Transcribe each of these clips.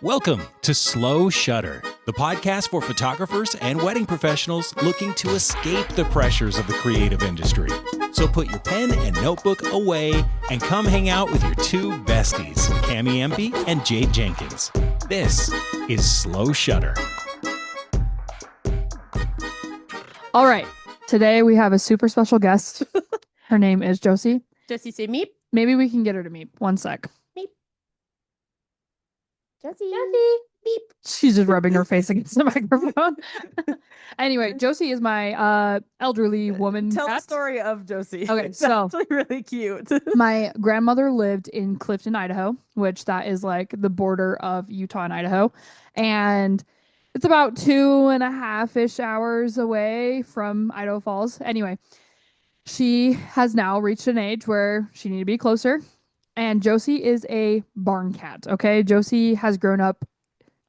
Welcome to Slow Shutter, the podcast for photographers and wedding professionals looking to escape the pressures of the creative industry. So put your pen and notebook away and come hang out with your two besties, Cami Empey and Jayde Jenkins. This is Slow Shutter. All right. Today we have a super special guest. Her name is Josie. Josie, say meep. Maybe we can get her to meep. One sec. Meep. Josie. Meep. She's just rubbing her face against the microphone. Anyway, Josie is my elderly woman Tell cat. the story of Josie. Okay, It's so actually really cute. my grandmother lived in Clifton, Idaho, which that is like the border of Utah and Idaho. And it's about 2.5-ish hours away from Idaho Falls. Anyway, she has now reached an age where she needed to be closer. And Josie is a barn cat, okay? Josie has grown up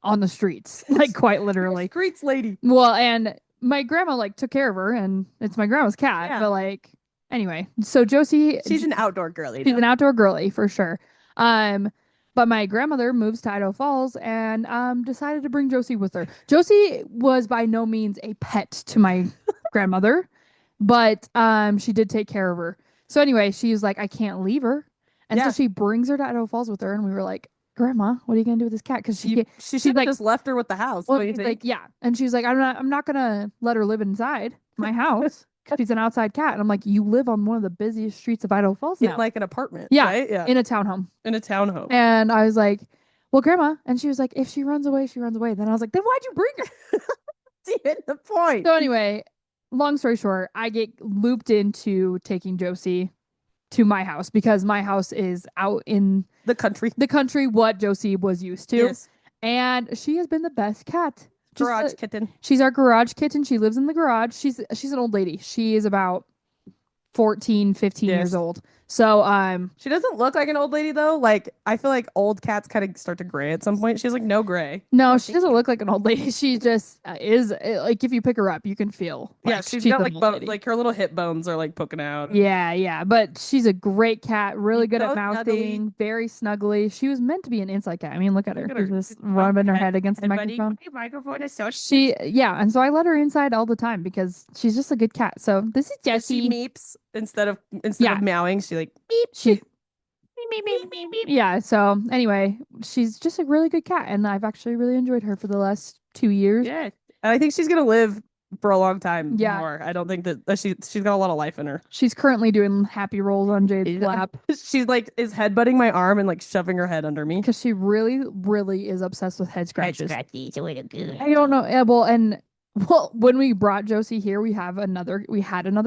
on the streets, like quite literally. Streets lady. Well, and my grandma like took care of her, and it's my grandma's cat. Yeah. But like, anyway, so Josie, She's an outdoor girly. she's an outdoor girly for sure. But my grandmother moves to Idaho Falls and decided to bring Josie with her. Josie was by no means a pet to my grandmother, but she did take care of her. So anyway, she was like, I can't leave her. And so Yeah. she brings her to Idaho Falls with her, and we were like, Grandma, what are you gonna do with this cat? Because She should have like- just left her with the house. well, What do you she's think? like, yeah. And she's like, I'm not gonna let her live inside my house because she's an outside cat. And I'm like, you live on one of the busiest streets of Idaho Falls in now. like an apartment. Yeah, Right? Yeah. in a townhome. In a townhome. And I was like, well, Grandma. And she was like, if she runs away, she runs away. Then I was like, then why'd you bring her? See the point. So anyway, long story short, I get looped into taking Josie to my house because my house is out in The country. the country, what Josie was used to. Yes. And she has been the best cat. Just Garage a- kitten. She's our garage kitten. She lives in the garage. She's an old lady. She is about 14, 15 Yes. years old. So She doesn't look like an old lady though. Like I feel like old cats kind of start to gray at some point. She has like no gray. no, Oh, she thank doesn't you. look like an old lady. She just is like if you pick her up, you can feel. Yeah, like, she's got an like old lady. like her little hip bones are like poking out. Yeah, but she's a great cat, really She's good so at snuggly. mouthing, very snuggly. She was meant to be an inside cat. I mean, look at her. Look at She's her. just She's rubbing her head- head against the Buddy, microphone. my microphone is so Yeah, and so I let her inside all the time because she's just a good cat. So this is She Jessie. meeps instead of Yeah. of meowing. She like beep. She Beep, beep, beep, beep. Yeah, so anyway, she's just a really good cat, and I've actually really enjoyed her for the last 2 years. Yeah, and I think she's gonna live for a long time. Yeah. more. I don't think that she's got a lot of life in her. She's currently doing happy rolls on Jade's Yeah. lap She's like is headbutting my arm and like shoving her head under me. because she really, really is obsessed with head scratches. It's a way to go. I don't know. Well, when we brought Josie here, we had another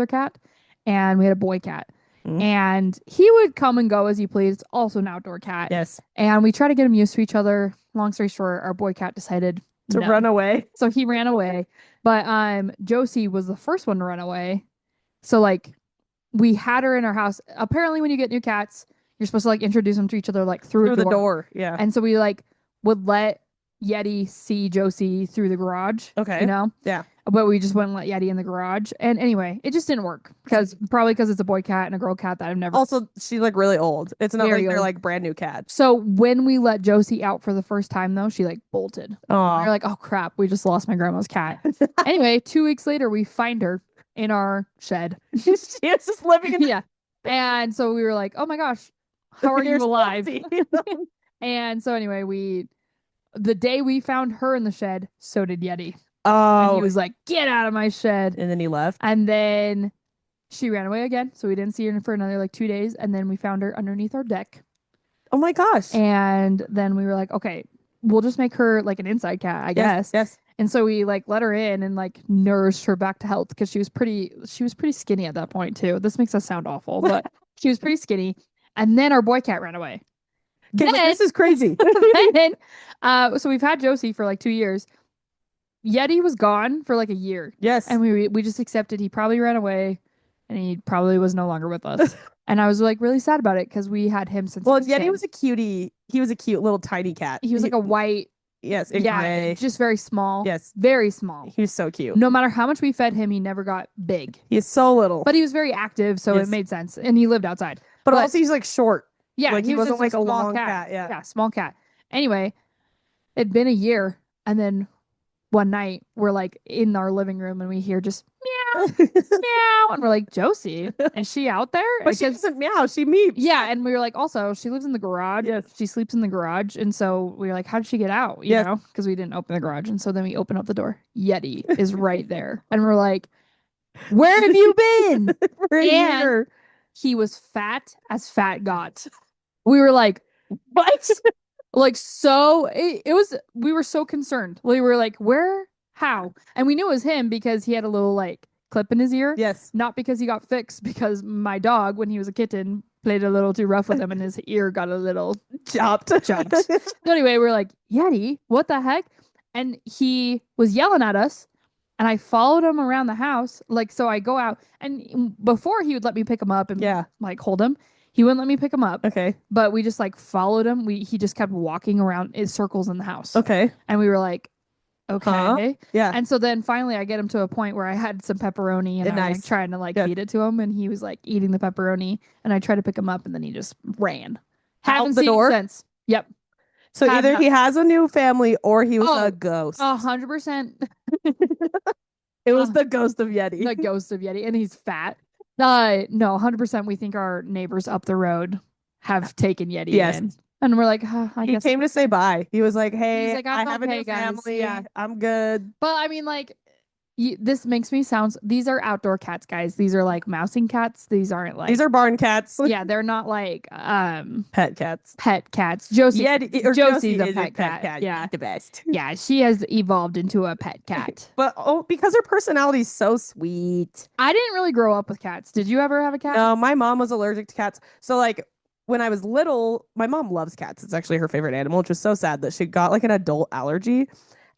cat, and we had a boy cat. Mhm. And he would come and go as he pleased, also an outdoor cat. Yes, And we tried to get him used to each other. Long story short, our boy cat decided to no. run away. So he ran away. But Josie was the first one to run away. So like we had her in our house. Apparently when you get new cats, you're supposed to like introduce them to each other like through Through a the door. Yeah. And so we like would let Yeti see Josie through the garage. Okay. You know? Yeah. But we just wouldn't let Yeti in the garage. And anyway, it just didn't work. Probably because it's a boy cat and a girl cat that I've never Also, she's like really old. It's not Very like they're old. like brand new cats. So when we let Josie out for the first time though, she like bolted. We Oh, were like, oh crap, we just lost my grandma's cat. Anyway, 2 weeks later, we find her in our shed. she is just living in. Yeah. And so we were like, oh my gosh, how are you You're alive? salty. And so anyway, the day we found her in the shed, so did Yeti. And Oh, he was like, get out of my shed. and then he left. And then she ran away again. So we didn't see her for another like 2 days. And then we found her underneath our deck. Oh my gosh. And then we were like, okay, we'll just make her like an inside cat, I guess. Yes. And so we like let her in and like nourished her back to health because she was pretty skinny at that point too. This makes us sound awful, but she was pretty skinny. And then our boy cat ran away. Okay, but Then- this is crazy. then, so we've had Josie for like 2 years. Yeti was gone for like a year, Yes. and we just accepted he probably ran away, and he probably was no longer with us. And I was like really sad about it because we had him since. Well, he was Yeti kid. was a cutie. He was a cute little tiny cat. He was like a white, yes, in yeah, gray. just very small. Yes, Very small. he was so cute. No matter how much we fed him, he never got big. He is so little. But he was very active, so Yes. it made sense. And he lived outside. but- also he's like short. Yeah, Like, he was wasn't just like a small long cat, yeah. Yeah, small cat. Anyway, It'd been a year, and then one night we're like in our living room and we hear just meow, meow, and we're like, Josie, is she out there? But she doesn't meow. She meeps. Yeah, and we were like, also, she lives in the garage. Yes. She sleeps in the garage. And so we were like, how did she get out? You Yes. know, because we didn't open the garage. And so then we open up the door. Yeti is right there. And we're like, where have you been? For a year. He was fat as fat got. We were like, what? Like, so it was, we were so concerned. We were like, where? How? And we knew it was him because he had a little like clip in his ear. Yes. Not because he got fixed, because my dog, when he was a kitten, played a little too rough with him and his ear got a little chopped. So anyway, we're like, Yeti, what the heck? And he was yelling at us. And I followed him around the house. Like, so I go out, and before he would let me pick him up and like hold him, he wouldn't let me pick him up. Okay. But we just like followed him. He just kept walking around in circles in the house. Okay. And we were like, okay. Huh? Yeah. And so then finally I get him to a point where I had some pepperoni and I was like trying to like feed it to him, and he was like eating the pepperoni, and I tried to pick him up and then he just ran. Haven't the seen door? him since. Yep. So either he has a new family or he was a ghost. 100%. It was the ghost of Yeti. The ghost of Yeti, and he's fat. No, 100%. We think our neighbors up the road have taken Yeti in. And we're like, I guess. He came to say bye. He was like, hey, like, I have a new guys. family. Yeah. I'm good. But I mean, like, this makes me sound. These are outdoor cats, guys. These are like mousing cats. These aren't like. These are barn cats. Yeah, they're not like pet cats. Pet cats. Josie's Josie a pet cat. Yeah, the best. Yeah, she has evolved into a pet cat. But because her personality is so sweet. I didn't really grow up with cats. Did you ever have a cat? No, my mom was allergic to cats. So like when I was little, my mom loves cats. It's actually her favorite animal, which was so sad that she got like an adult allergy.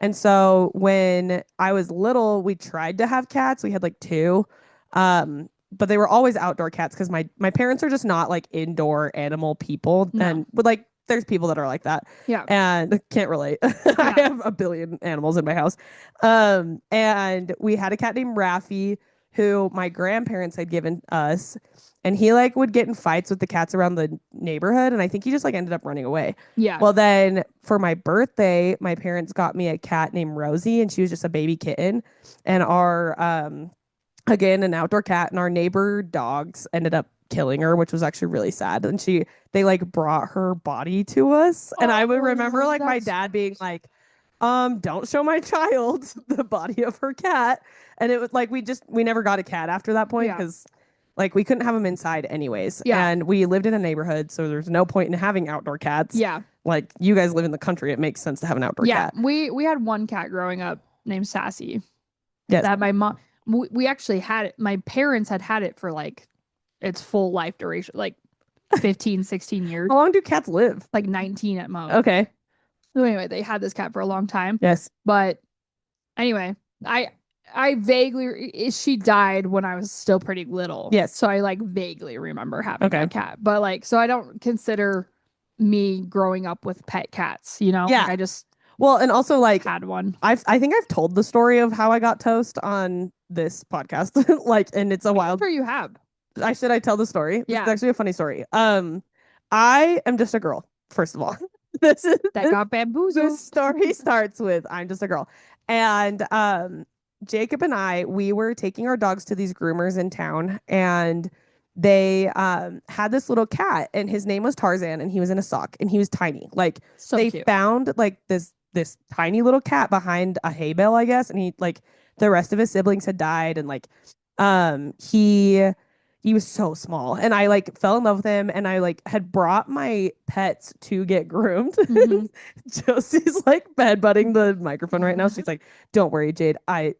And so when I was little, we tried to have cats. We had like 2. But they were always outdoor cats because my parents are just not like indoor animal people. No. And like there's people that are like that. Yeah. And can't relate. I have a billion animals in my house. And we had a cat named Raffy who my grandparents had given us. And he like would get in fights with the cats around the neighborhood. And I think he just like ended up running away. Yeah. Well, then for my birthday, my parents got me a cat named Rosie, and she was just a baby kitten. And our, again, an outdoor cat, and our neighbor dogs ended up killing her, which was actually really sad. And they like brought her body to us. And I would remember like my dad being like, don't show my child the body of her cat. And it was like, we never got a cat after that point because like we couldn't have them inside anyways. Yeah. And we lived in a neighborhood, so there's no point in having outdoor cats. Yeah. Like you guys live in the country, it makes sense to have an outdoor cat. We had one cat growing up named Sassy. Yes. That my mom, we actually had it. My parents had it for like its full life duration, like 15, 16 years. How long do cats live? Like 19 at most. Okay. So anyway, they had this cat for a long time. Yes. But anyway, I vaguely, she died when I was still pretty little. Yes. So I like vaguely remember having that cat. But like, so I don't consider me growing up with pet cats, you know? Yeah. Like I just and also like had one. I think I've told the story of how I got toast on this podcast. Like, and it's a wild. I'm sure you have. I tell the story. Yeah. It's actually a funny story. I am just a girl, first of all. This Got bamboozled. This story starts with I'm just a girl. And Jacob and we were taking our dogs to these groomers in town, and they had this little cat, and his name was Tarzan, and he was in a sock, and he was tiny. Like so they cute. found like this tiny little cat behind a hay bale, I guess, and he like the rest of his siblings had died, and like he was so small, and I like fell in love with him, and I like had brought my pets to get groomed. Mm-hmm. Josie's like butting the microphone right now. She's like, "Don't worry, Jade. I'm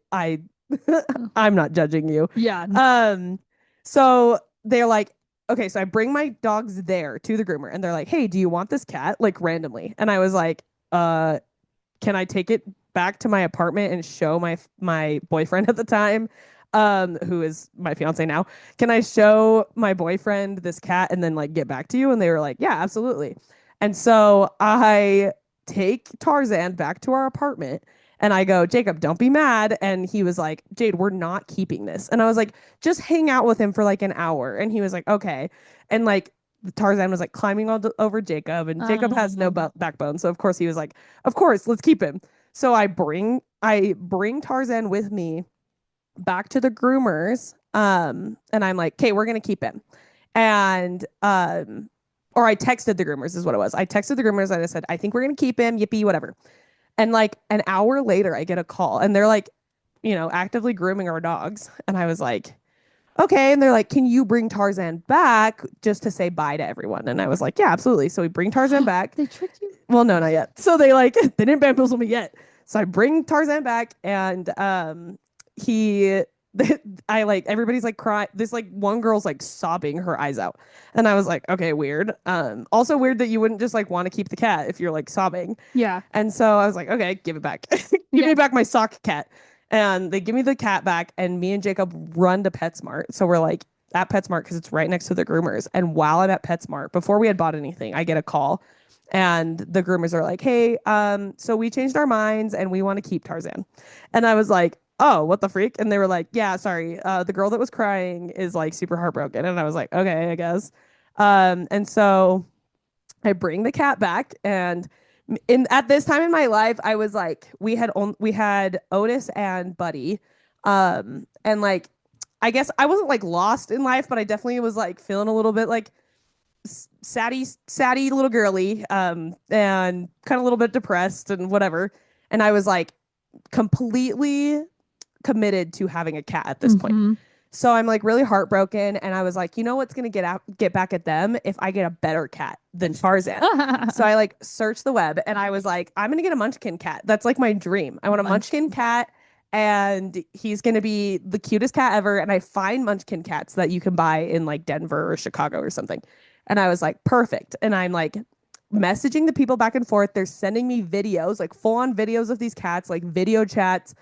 not judging you." Yeah. So they're like, okay, so I bring my dogs there to the groomer, and they're like, "Hey, do you want this cat?" Like randomly, and I was like, can I take it back to my apartment and show my boyfriend at the time?" Who is my fiance now. Can I show my boyfriend this cat and then like get back to you? And they were like, yeah, absolutely. And so I take Tarzan back to our apartment and I go, Jacob, don't be mad. And he was like, Jade, we're not keeping this. And I was like, just hang out with him for like an hour. And he was like, okay. And like Tarzan was like climbing over Jacob, and Jacob has no backbone. So of course he was like, of course, let's keep him. So I bring Tarzan with me back to the groomers. And I'm like, okay, we're gonna keep him. And or I texted the groomers is what it was. I texted the groomers and I said, I think we're gonna keep him, yippee, whatever. And like an hour later, I get a call and they're like, actively grooming our dogs. And I was like, okay. And they're like, can you bring Tarzan back just to say bye to everyone? And I was like, yeah, absolutely. So we bring Tarzan back. They tricked you? Well, no, not yet. So they didn't bamboozle me yet. So I bring Tarzan back and he everybody's like crying. This like one girl's like sobbing her eyes out. And I was like, okay, weird. Also weird that you wouldn't just like want to keep the cat if you're like sobbing. Yeah. And so I was like, okay, give it back. Give me back my sock cat. And they give me the cat back, and me and Jacob run to PetSmart. So we're like at PetSmart because it's right next to the groomers. And while I'm at PetSmart, before we had bought anything, I get a call, and the groomers are like, "Hey, so we changed our minds, and we want to keep Tarzan." And I was like, "Oh, what the freak?" And they were like, "Yeah, sorry, the girl that was crying is like super heartbroken." And I was like, "Okay, I guess." And so I bring the cat back, and at this time in my life, I was like, we had Otis and Buddy, and like, I guess I wasn't like lost in life, but I definitely was like feeling a little bit like satty little girly, and kind of a little bit depressed and whatever. And I was like completely committed to having a cat at this point. So I'm like really heartbroken, and I was like, you know what's gonna get back at them if I get a better cat than Tarzan. So I like searched the web, and I was like, I'm gonna get a Munchkin cat. That's like my dream. I want a Munchkin cat, and he's gonna be the cutest cat ever. And I find Munchkin cats that you can buy in like Denver or Chicago or something. And I was like, perfect. And I'm like messaging the people back and forth. They're sending me videos, like full on videos of these cats, like video chats.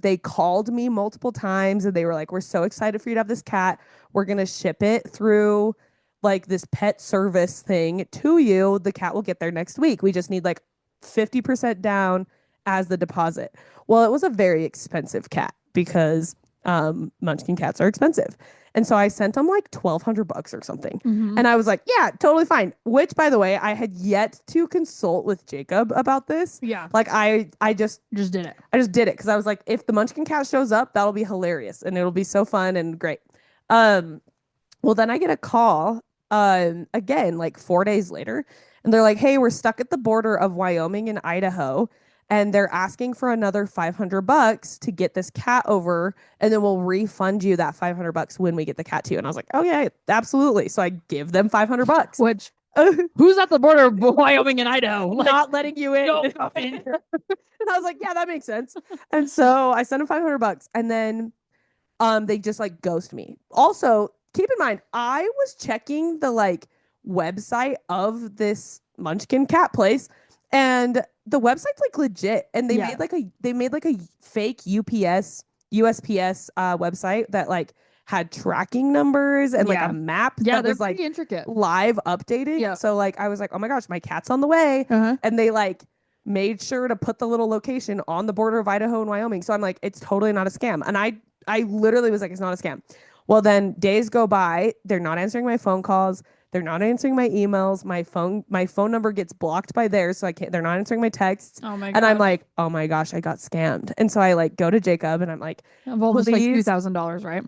They called me multiple times and they were like, we're so excited for you to have this cat. We're going to ship it through like this pet service thing to you. The cat will get there next week. We just need like 50% down as the deposit. Well, it was a very expensive cat because Munchkin cats are expensive. And so I sent them like $1,200 or something. And I was like, yeah, totally fine. Which, by the way, I had yet to consult with Jacob about this. Yeah. Like I just did it. I just did it because I was like, if the Munchkin cat shows up, that'll be hilarious and it'll be so fun and great. Well, then I get a call again, like 4 days later, and they're like, hey, we're stuck at the border of Wyoming and Idaho. And they're asking for another $500 to get this cat over, and then we'll refund you that $500 when we get the cat to you. And I was like, oh yeah, absolutely. So I give them $500. Which who's at the border of Wyoming and Idaho? Like, not letting you in. Don't come in. And I was like, yeah, that makes sense. And so I sent them $500, and then they just like ghost me. Also, keep in mind, I was checking the like website of this Munchkin cat place, and the website's like legit, and they made like a fake USPS website that like had tracking numbers and like a map that was like intricate, live updating. Yeah. So like I was like, oh my gosh, my cat's on the way, and they like made sure to put the little location on the border of Idaho and Wyoming. So I'm like, it's totally not a scam, and I literally was like, it's not a scam. Well, then days go by, they're not answering my phone calls. They're not answering my emails. My phone number gets blocked by theirs, so I can't. They're not answering my texts. Oh my god! And I'm like, oh my gosh, I got scammed. And so I like go to Jacob, and I'm like, almost like $2,000, right?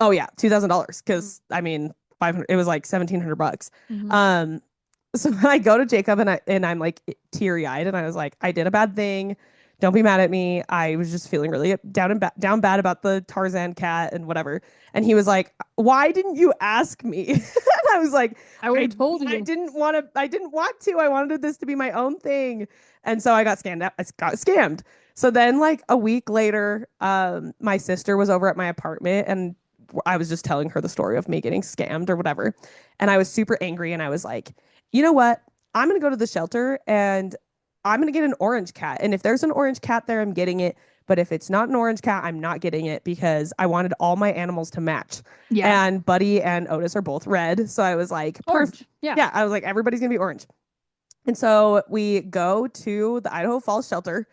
Oh yeah, $2,000. Because I mean, 500. It was like $1,700. So I go to Jacob, and I'm like teary eyed, and I was like, I did a bad thing. Don't be mad at me. I was just feeling really down bad about the Tarzan cat and whatever. And he was like, why didn't you ask me? And I was like, I would have told you. I didn't want to. I wanted this to be my own thing. And so I got scammed. So then like a week later, my sister was over at my apartment, and I was just telling her the story of me getting scammed or whatever. And I was super angry, and I was like, you know what? I'm going to go to the shelter, and I'm going to get an orange cat. And if there's an orange cat there, I'm getting it. But if it's not an orange cat, I'm not getting it, because I wanted all my animals to match. Yeah. And Buddy and Otis are both red. So I was like, orange. Yeah. I was like, everybody's going to be orange. And so we go to the Idaho Falls shelter,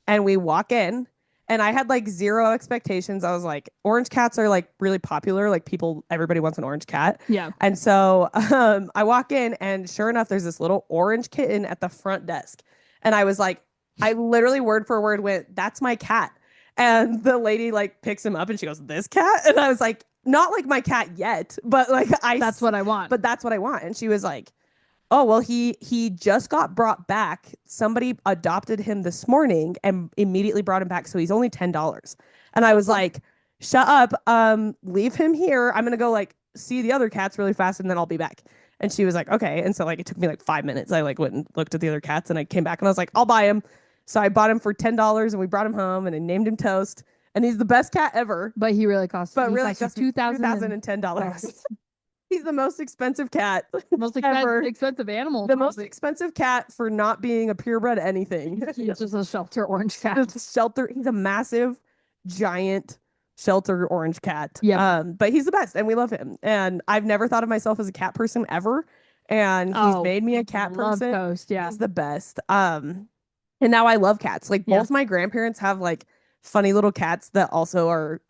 and we walk in, And I had like zero expectations. I was like, orange cats are like really popular. Like everybody wants an orange cat. Yeah. And so I walk in and sure enough, there's this little orange kitten at the front desk. And I was like, I literally word for word went, that's my cat. And the lady like picks him up and she goes, this cat? And I was like, not like my cat yet, but like That's what I want. but that's what I want. And she was like, oh, well, he just got brought back. Somebody adopted him this morning and immediately brought him back. So he's only $10. And I was like, shut up. Leave him here. I'm gonna go like see the other cats really fast and then I'll be back. And she was like, okay. And so like it took me like 5 minutes. I like went and looked at the other cats and I came back and I was like, I'll buy him. So I bought him for $10 and we brought him home and I named him Toast. And he's the best cat ever. But he really cost. But he really cost just $2,010. He's the most expensive cat. Most ever. expensive animal. The most expensive cat for not being a purebred anything. He's just a shelter orange cat. Just a shelter. He's a massive, giant shelter orange cat. Yeah. But he's the best, and we love him. And I've never thought of myself as a cat person ever, and he's made me a cat love person. Toast, yeah. He's the best. And now I love cats. Like both my grandparents have like funny little cats that also are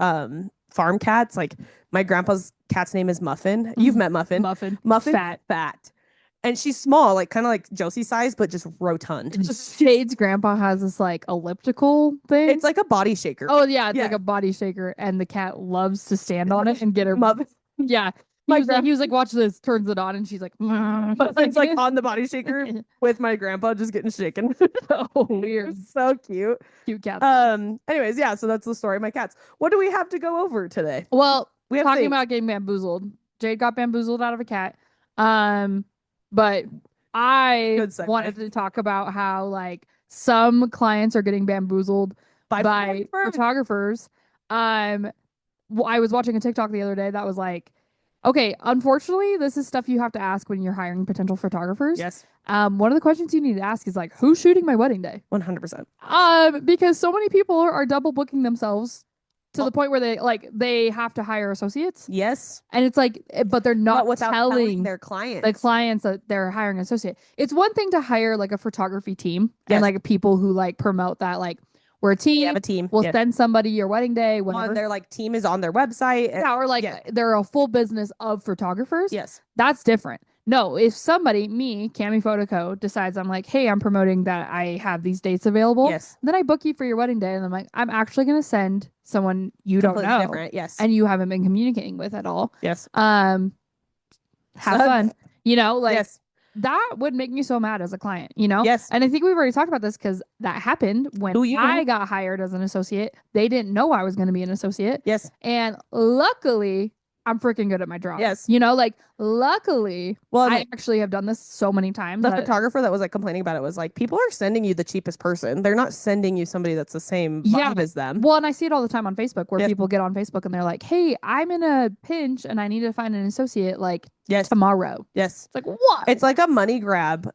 farm cats. Like my grandpa's cat's name is Muffin. You've met Muffin. Muffin, fat. And she's small, like kind of like Josie size, but just rotund. Jayde's grandpa has this like elliptical thing. It's like a body shaker. Oh yeah, it's like a body shaker, and the cat loves to stand on it and get her. Yeah, he was like, watch this. Turns it on, and she's like, it's like on the body shaker with my grandpa just getting shaken. So weird, so cute cats. Anyways, yeah. So that's the story of my cats. What do we have to go over today? Well, we have talking about getting bamboozled. Jayde got bamboozled out of a cat. But I wanted to talk about how like some clients are getting bamboozled by photographers. I was watching a TikTok the other day that was like, okay, unfortunately, this is stuff you have to ask when you're hiring potential photographers. Yes. One of the questions you need to ask is like, who's shooting my wedding day? 100%. Because so many people are double booking themselves to the point where they have to hire associates. Yes. And it's like, but they're not telling their clients. The clients that they're hiring an associate. It's one thing to hire like a photography team and like people who like promote that like we're a team. We have a team. We'll send somebody your wedding day. Whatever. And their like team is on their website. Yeah, or like they're a full business of photographers. Yes. That's different. No, if somebody, me, Cami Photoco, decides I'm like, hey, I'm promoting that I have these dates available. Yes. Then I book you for your wedding day. And I'm like, I'm actually going to send someone you don't know. Different. Yes. And you haven't been communicating with at all. Yes. Have fun. You know, like yes. That would make me so mad as a client, you know? Yes. And I think we've already talked about this because that happened when I got hired as an associate. They didn't know I was going to be an associate. Yes. And luckily, I'm freaking good at my job. Yes. You know, like luckily, I actually have done this so many times. The photographer that was like complaining about it was like, people are sending you the cheapest person. They're not sending you somebody that's the same vibe as them. Well, and I see it all the time on Facebook where people get on Facebook and they're like, hey, I'm in a pinch and I need to find an associate like tomorrow. Yes. It's like, what? It's like a money grab.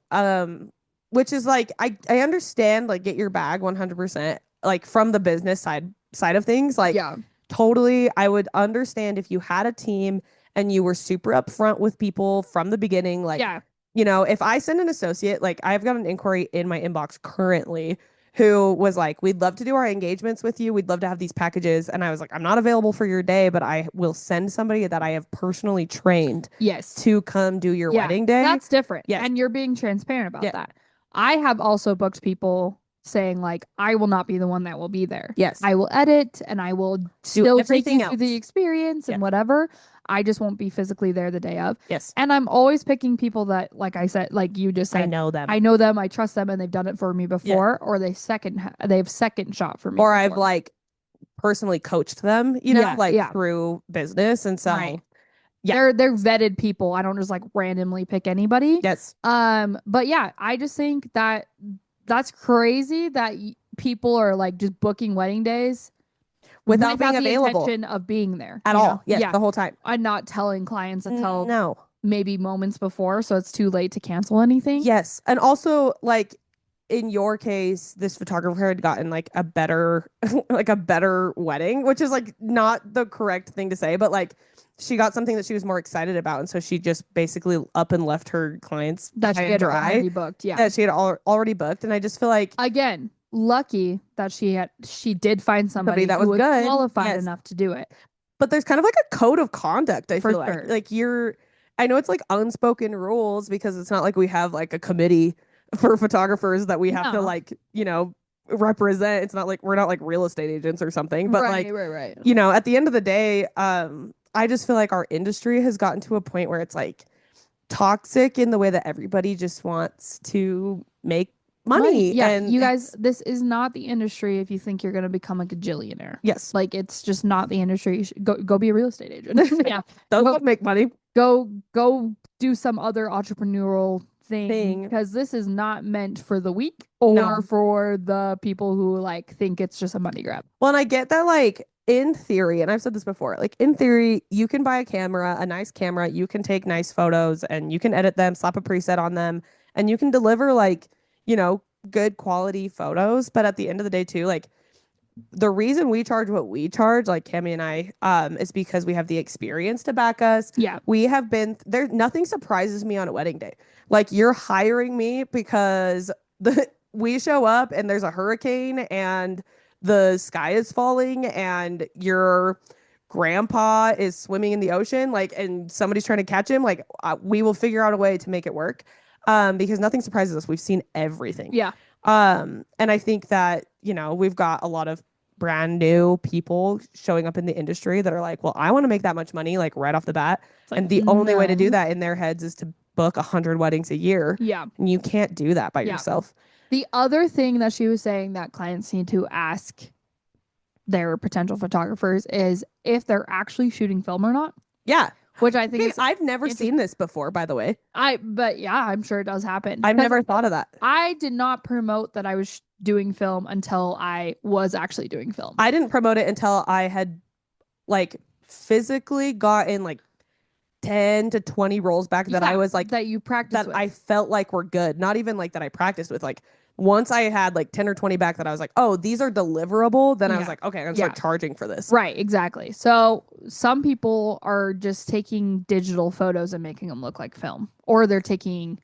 Which is like, I understand like get your bag 100%, like from the business side of things. Like, totally, I would understand if you had a team and you were super upfront with people from the beginning. Like, you know, if I send an associate, like I've got an inquiry in my inbox currently who was like, we'd love to do our engagements with you. We'd love to have these packages. And I was like, I'm not available for your day, but I will send somebody that I have personally trained to come do your wedding day. That's different. Yes. And you're being transparent about that. I have also booked people saying like, I will not be the one that will be there. Yes. I will edit and I will still take you through the experience and whatever. I just won't be physically there the day of. Yes. And I'm always picking people that, like I said, like you just said, I know them. I trust them and they've done it for me before, or they've second shot for me. Or I've like personally coached them, you know, through business. And so they're vetted people. I don't just like randomly pick anybody. Yes. But yeah, I just think that that's crazy that people are like just booking wedding days without being available, the intention of being there at all. Yes, the whole time. I'm not telling clients until maybe moments before, so it's too late to cancel anything. Yes, and also like in your case, this photographer had gotten like a better wedding, which is like not the correct thing to say, but like she got something that she was more excited about, and so she just basically up and left her clients that she had already booked. Yeah, that she had already booked, and I just feel like again, lucky that she did find somebody that who was was good. qualified Yes. enough to do it. But there's kind of like a code of conduct, I For feel sure. like I know it's like unspoken rules because it's not like we have like a committee for photographers that we have to No. like, represent. It's not like we're not like real estate agents or something, but like, right. at the end of the day, I just feel like our industry has gotten to a point where it's like toxic in the way that everybody just wants to make money. Yeah, And you guys, this is not the industry if you think you're going to become like a gajillionaire. yes, Like it's just not the industry. You should go be a real estate agent. Yeah. don't make money. Go do some other entrepreneurial thing Thing. because this is not meant for the weak or No. for the people who like think it's just a money grab. Well, and I get that, like, in theory, and I've said this before, like, in theory, you can buy a nice camera, you can take nice photos and you can edit them, slap a preset on them, and you can deliver, like, good quality photos. But at the end of the day, too, like, the reason we charge what we charge, like Cami and I, is because we have the experience to back us. Yeah. We have been there. Nothing surprises me on a wedding day. Like, you're hiring me because we show up and there's a hurricane and the sky is falling and your grandpa is swimming in the ocean, like, and somebody's trying to catch him. Like, we will figure out a way to make it work. Because nothing surprises us. We've seen everything. Yeah. And I think that, we've got a lot of brand new people showing up in the industry that are like, well, I want to make that much money, like, right off the bat. Like, and the only way to do no. that in their heads is to book 100 weddings a year. Yeah. And you can't do that by Yeah. yourself. The other thing that she was saying that clients need to ask their potential photographers is if they're actually shooting film or not, Yeah. which I think Hey, is I've never seen this before, by the way. but yeah, I'm sure it does happen. I've 'Cause never thought of that. I did not promote that I was doing film until I was actually doing film. I didn't promote it until I had, like, physically gotten like 10 to 20 rolls back that I was like, that you practice that with. I felt like were good. Not even like that I practiced with. Like, once I had like 10 or 20 back that I was like, oh, these are deliverable, then I was Yeah. like, okay, I'm gonna start charging for this. Right, exactly. So some people are just taking digital photos and making them look like film, or they're taking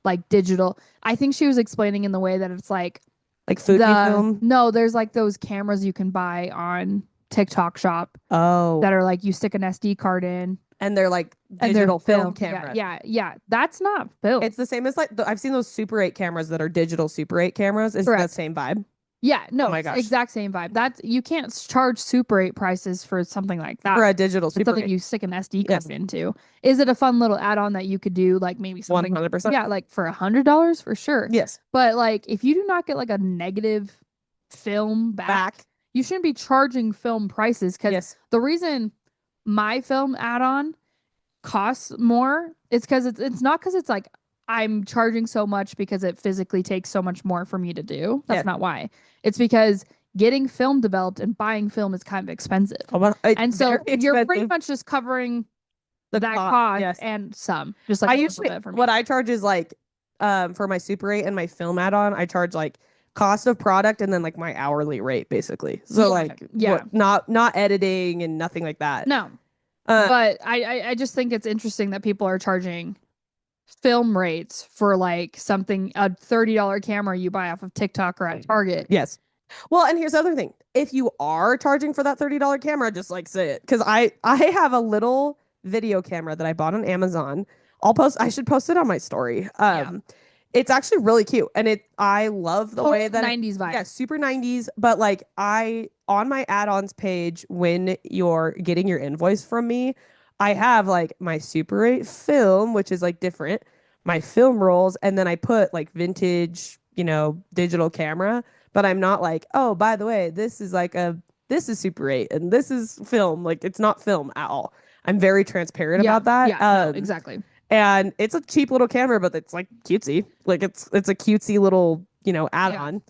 like digital. I think she was explaining in the way that it's like Like Fuji film. No, there's like those cameras you can buy on TikTok Shop Oh. that are like you stick an SD card in And they're like and digital they're film cameras. Yeah. That's not film. It's the same as like I've seen those Super 8 cameras that are digital Super 8 cameras. Is Correct. that same vibe? Yeah, no, Oh my gosh. exact same vibe. That's you can't charge Super 8 prices for something like that. For a digital It's Super something 8. you stick an SD card Yes. into. Is it a fun little add-on that you could do, like maybe something? 100%. Yeah, like for $100 for sure. Yes. But like, if you do not get like a negative film back, you shouldn't be charging film prices. Because Yes. the reason my film add-on costs more is because it's not because it's like I'm charging so much because it physically takes so much more for me to do. That's Yeah. not why. It's because getting film developed and buying film is kind of expensive. And so you're pretty much just covering that cost yes. and some. Just like I a little usually bit for me. what I charge is like for my Super 8 and my film add-on, I charge like cost of product and then like my hourly rate basically. So Yeah, like yeah. not editing and nothing like that. No. Uh, But I just think it's interesting that people are charging film rates for like something, a $30 camera you buy off of TikTok or at Target. Yes. Well, and here's the other thing. If you are charging for that $30 camera, just like say it. Because I have a little video camera that I bought on Amazon. I should post it on my story. It's actually really cute. And I love the way that 90s vibe. Yeah, super 90s. But like on my add-ons page, when you're getting your invoice from me, I have like my Super 8 film, which is like different, my film rolls, and then I put like vintage, digital camera. But I'm not like, oh, by the way, this is Super 8 and this is film. Like, it's not film at all. I'm very transparent about that. Yeah, no, exactly. And it's a cheap little camera, but it's like cutesy. Like it's a cutesy little, add-on.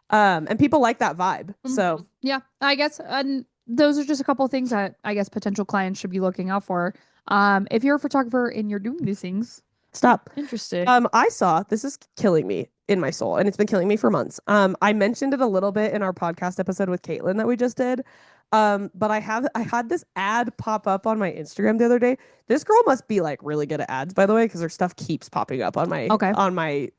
And people like that vibe. So yeah, I guess and those are just a couple of things that I guess potential clients should be looking out for. If you're a photographer and you're doing these things, stop. Interesting. I saw this is killing me in my soul, and it's been killing me for months. I mentioned it a little bit in our podcast episode with Caitlin that we just did. But I had this ad pop up on my Instagram the other day. This girl must be like really good at ads, by the way, because her stuff keeps popping up on my Okay.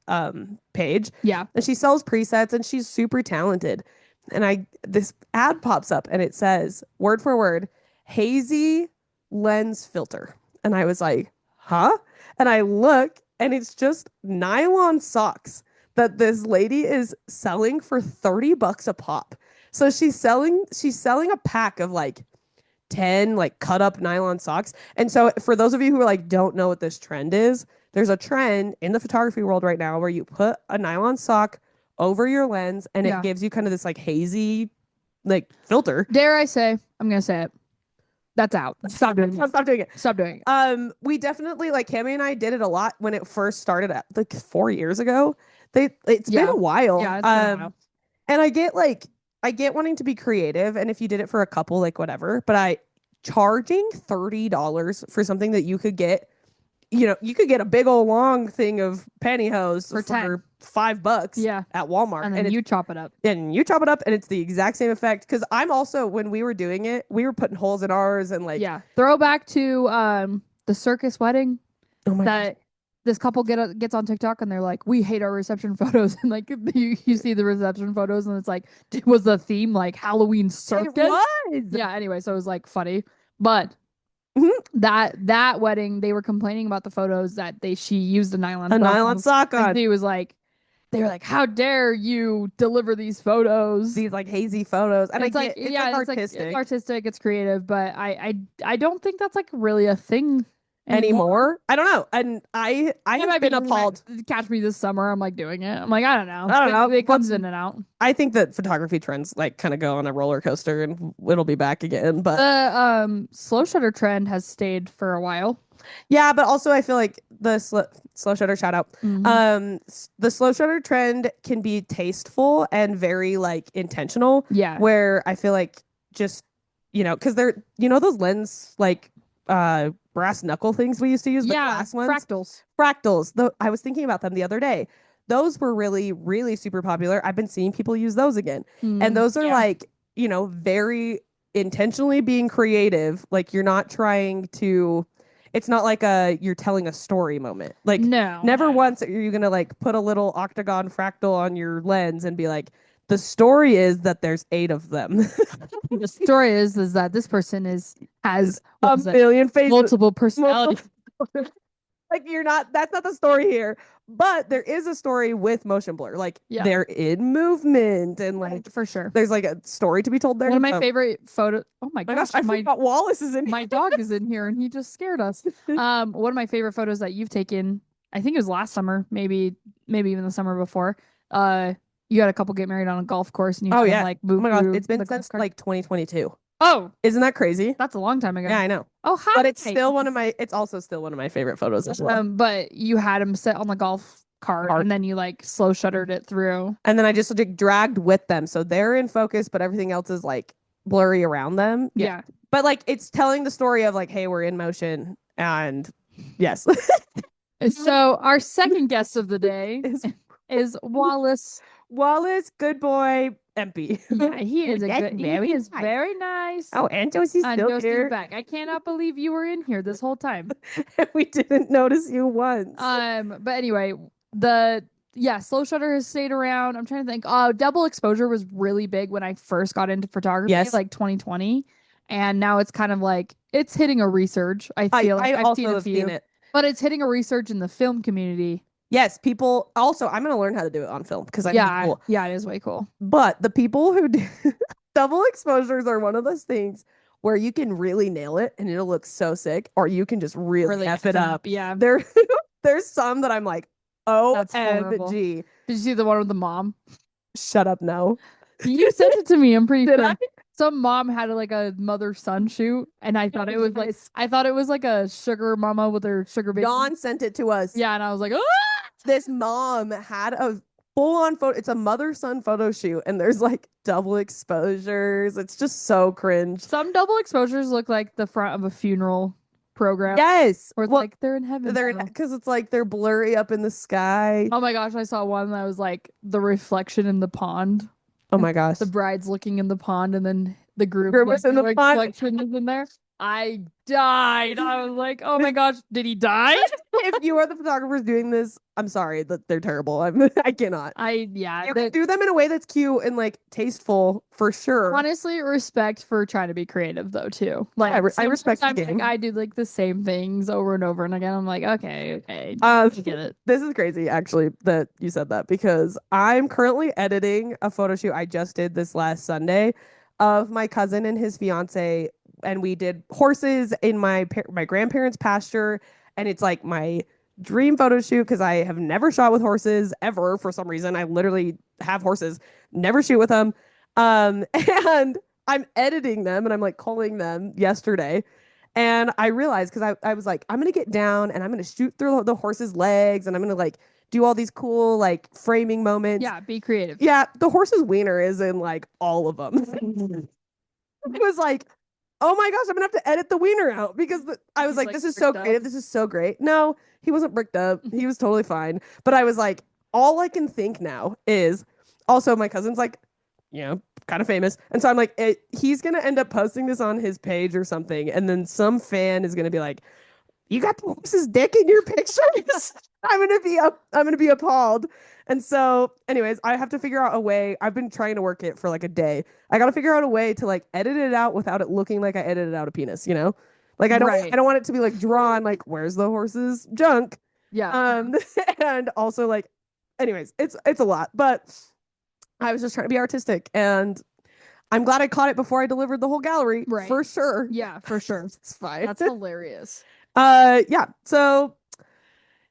page. Yeah. And she sells presets and she's super talented. And this ad pops up and it says, word for word, hazy lens filter. And I was like, huh? And I look and it's just nylon socks that this lady is selling for $30 a pop. So she's selling a pack of like 10 like cut up nylon socks. And so for those of you who like don't know what this trend is, there's a trend in the photography world right now where you put a nylon sock over your lens and it gives you kind of this like hazy like filter. Dare I say, I'm gonna say it. That's out. Stop doing it. Stop doing it. Stop doing it. We definitely like Cammy and I did it a lot when it first started like 4 years ago. It's been a while. Yeah, it's been a while. And I get wanting to be creative, and if you did it for a couple, like whatever. But charging $30 for something that you could get, you could get a big old long thing of pantyhose for $5 at Walmart, and then you chop it up. And you chop it up, and it's the exact same effect. Because I'm also, when we were doing it, we were putting holes in ours and like Throwback to the circus wedding. Oh my that. This couple gets on TikTok and they're like, we hate our reception photos. And like you see the reception photos and it's like, was the theme like Halloween circus? It was. Yeah, anyway, so it was like funny. But that wedding, they were complaining about the photos that she used a nylon sock on. They were like, how dare you deliver these photos? These like hazy photos. And it's like, it's artistic. It's artistic, it's creative, but I don't think that's like really a thing anymore. I don't know. And I have been appalled. Catch me this summer. I'm like doing it. I'm like, I don't know. It But comes in and out. I think that photography trends like kind of go on a roller coaster and it'll be back again. But the slow shutter trend has stayed for a while. Yeah, but also I feel like the slow shutter shout out. The slow shutter trend can be tasteful and very like intentional. Yeah. Where I feel like just, because they're, those lens like brass knuckle things we used to use, the glass ones. Fractals. I was thinking about them the other day. Those were really, really super popular. I've been seeing people use those again. And those are like, very intentionally being creative. Like you're not trying to, it's not like you're telling a story moment. Like never once are you going to like put a little octagon fractal on your lens and be like, the story is that there's 8 of them. The story is that this person has a million faces, multiple personalities. Like that's not the story here. But there is a story with motion blur. Like they're in movement and like for sure. There's like a story to be told there. One of my favorite photos. Oh my gosh, I forgot Wallace is in here. My dog is in here and he just scared us. One of my favorite photos that you've taken, I think it was last summer, maybe even the summer before. You had a couple get married on a golf course and you like move. Oh my god, it's been since like 2022. Oh, isn't that crazy? That's a long time ago. Yeah, I know. Oh, hi. But it's also still one of my favorite photos as well. But you had him sit on the golf cart and then you like slow shuttered it through. And then I just like dragged with them. So they're in focus, but everything else is like blurry around them. Yeah. But like it's telling the story of like, hey, we're in motion. And yes. So our second guest of the day is Wallace. Wallace, good boy, MP. Yeah, he is he is very nice. Oh, and Josie's still here. Back. I cannot believe you were in here this whole time. We didn't notice you once. But anyway, slow shutter has stayed around. I'm trying to think. Double exposure was really big when I first got into photography, like 2020, and now it's kind of like it's hitting a resurge. I feel like I've seen it, but it's hitting a resurge in the film community. Yes, people also, I'm going to learn how to do it on film because I think it's cool. Yeah, it is way cool. But the people who do double exposures are one of those things where you can really nail it and it'll look so sick, or you can just really F it up. Yeah. There's some that I'm like, OMG. Did you see the one with the mom? Shut up, no. You sent it to me, I'm pretty sure. Some mom had like a mother-son shoot, and I thought it was like a sugar mama with her sugar baby. Dawn sent it to us. Yeah, and I was like, This mom had a full-on photo. It's a mother-son photo shoot, and there's like double exposures. It's just so cringe. Some double exposures look like the front of a funeral program. Yes. Or it's like they're in heaven. Because it's like they're blurry up in the sky. Oh my gosh, I saw one that was like the reflection in the pond. Oh my gosh. The bride's looking in the pond and then the group Grimace in the font. collection is in there. I died. I was like, oh my gosh, did he die? If you are the photographers doing this, I'm sorry that they're terrible. I cannot. Yeah. You can do them in a way that's cute and like tasteful for sure. Honestly, respect for trying to be creative though too. Like I respect the sometimes, game. like, I do like the same things over and over and again. I'm like, okay, I get it. This is crazy actually that you said that because I'm currently editing a photo shoot I just did this last Sunday of my cousin and his fiance, and we did horses in my grandparents' pasture, and it's like my dream photo shoot because I have never shot with horses ever for some reason. I literally have horses, never shoot with them. And I'm editing them and I'm like calling them yesterday. And I realized because I was like, I'm gonna get down and I'm gonna shoot through the horse's legs and I'm gonna like do all these cool like framing moments. Yeah, be creative. Yeah, the horse's wiener is in like all of them. It was like, oh my gosh, I'm gonna have to edit the wiener out because I was like, this is so creative. This is so great. No, he wasn't bricked up. He was totally fine. But I was like, all I can think now is also my cousin's like, you know, kind of famous. And so I'm like, he's gonna end up posting this on his page or something. And then some fan is gonna be like, you got the horse's dick in your pictures? I'm gonna be appalled. And so, anyways, I have to figure out a way. I've been trying to work it for like a day. I gotta figure out a way to like edit it out without it looking like I edited out a penis, you know? Like I don't want it to be like drawn like where's the horse's junk? Yeah. And also like anyways, it's a lot. But I was just trying to be artistic and I'm glad I caught it before I delivered the whole gallery. Right. For sure. Yeah, for sure. It's fine. That's hilarious. Yeah. So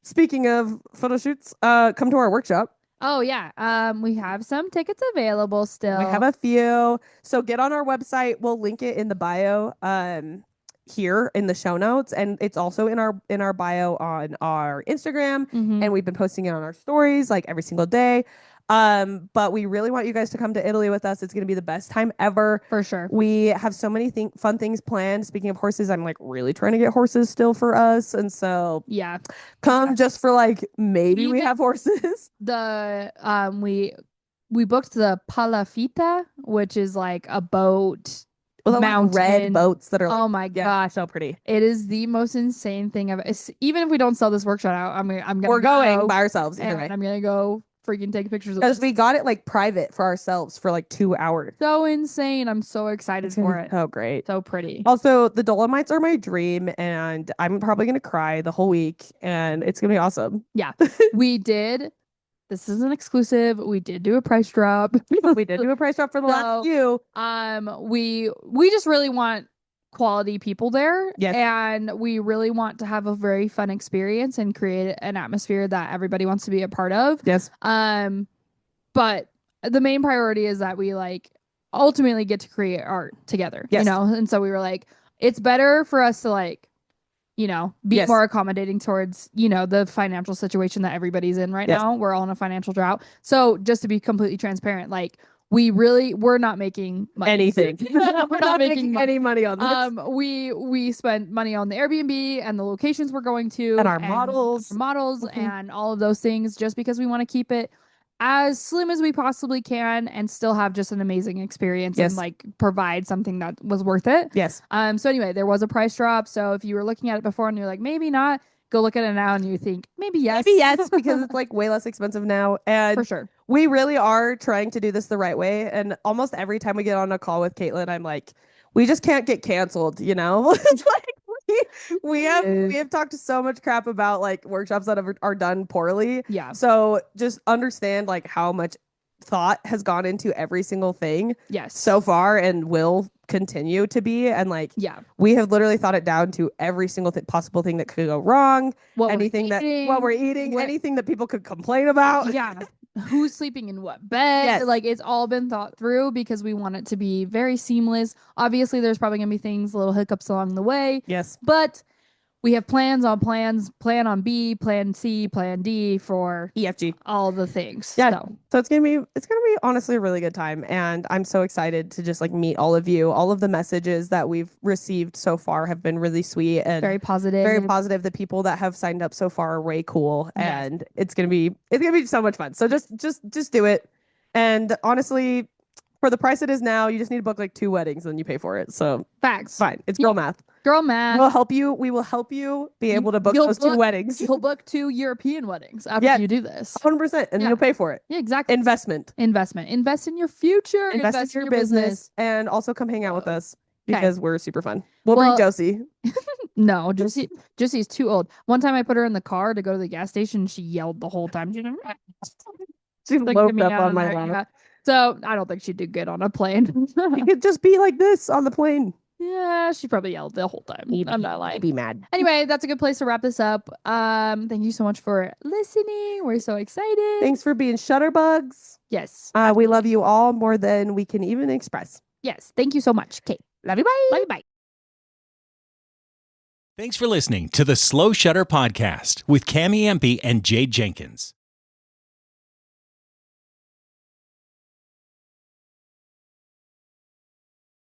speaking of photo shoots, come to our workshop. Oh yeah. We have some tickets available still. We have a few. So get on our website. We'll link it in the bio here in the show notes. And it's also in our bio on our Instagram. Mhm. And we've been posting it on our stories like every single day. But we really want you guys to come to Italy with us. It's going to be the best time ever. For sure. We have so many fun things planned. Speaking of horses, I'm like really trying to get horses still for us. And so yeah, come just for like, maybe we have horses. The we booked the Palafita, which is like a boat. Well, mountain red boats that are like, oh my gosh, so pretty. It is the most insane thing ever. Even if we don't sell this workshop out, I'm gonna we're going by ourselves either and way. I'm gonna go freaking take pictures of because we got it like private for ourselves for like 2 hours. So insane. I'm so excited for it. Oh great. So pretty. Also, the Dolomites are my dream and I'm probably gonna cry the whole week and it's gonna be awesome. Yeah. We did. This is an exclusive. We did do a price drop. We did do a price drop for the last few. We just really want quality people there. Yes. And we really want to have a very fun experience and create an atmosphere that everybody wants to be a part of. Yes. But the main priority is that we like ultimately get to create art together. Yes. You know, and so we were like, it's better for us to like, you know, be Yes. more accommodating towards, you know, the financial situation that everybody's in right Yes. now. We're all in a financial drought. So just to be completely transparent, like we're not making money. Anything. We're not making any money on this. We spent money on the Airbnb and the locations we're going to And our models. Mm-hmm. And all of those things just because we want to keep it as slim as we possibly can and still have just an amazing experience. Yes. And like provide something that was worth it. Yes. So anyway, there was a price drop. So if you were looking at it before and you're like, maybe not, go look at it now and you think maybe yes. Maybe yes, because it's like way less expensive now. And For sure. we really are trying to do this the right way. And almost every time we get on a call with Caitlin, I'm like, we just can't get canceled, you know? It's like we have talked so much crap about like workshops that are done poorly. Yeah. So just understand like how much thought has gone into every single thing Yes. so far and will continue to be. And like, yeah. we have literally thought it down to every single possible thing that could go wrong. What Anything what we're eating, anything that people could complain about. Yeah. Who's sleeping in what bed? Yes. Like it's all been thought through because we want it to be very seamless. Obviously, there's probably gonna be things, little hiccups along the way. Yes. But we have plans on plans, plan on B, plan C, plan D for EFG. all the things. Yeah. So it's gonna be honestly a really good time. And I'm so excited to just like meet all of you. All of the messages that we've received so far have been really sweet and very positive. Very positive. The people that have signed up so far are way cool. Yes. And it's gonna be so much fun. So just do it. And honestly, For the price it is now, you just need to book like 2 weddings and you pay for it. So Facts. fine. It's girl math. Girl math. We'll help you. We will help you be able to book you'll those 2 book- weddings. You'll book 2 European weddings after Yeah. you do this. 100%. And Yeah. you'll pay for it. Yeah, exactly. Investment. Invest in your future. Invest in your business. And also come hang out with us because we're super fun. We'll Well- bring Josie. No, Josie's too old. One time I put her in the car to go to the gas station. She yelled the whole time. She's Like, loped get me up out on of my there. lap. Yeah. So I don't think she'd do good on a plane. You could just be like this on the plane. Yeah, she probably yelled the whole time. I'm not lying. Be mad. Anyway, that's a good place to wrap this up. Thank you so much for listening. We're so excited. Thanks for being shutterbugs. Yes. We love you all more than we can even express. Yes. Thank you so much. Okay. Love you. Bye. Love you. Bye. Thanks for listening to the Slow Shutter Podcast with Cammie Empey and Jayde Jenkins.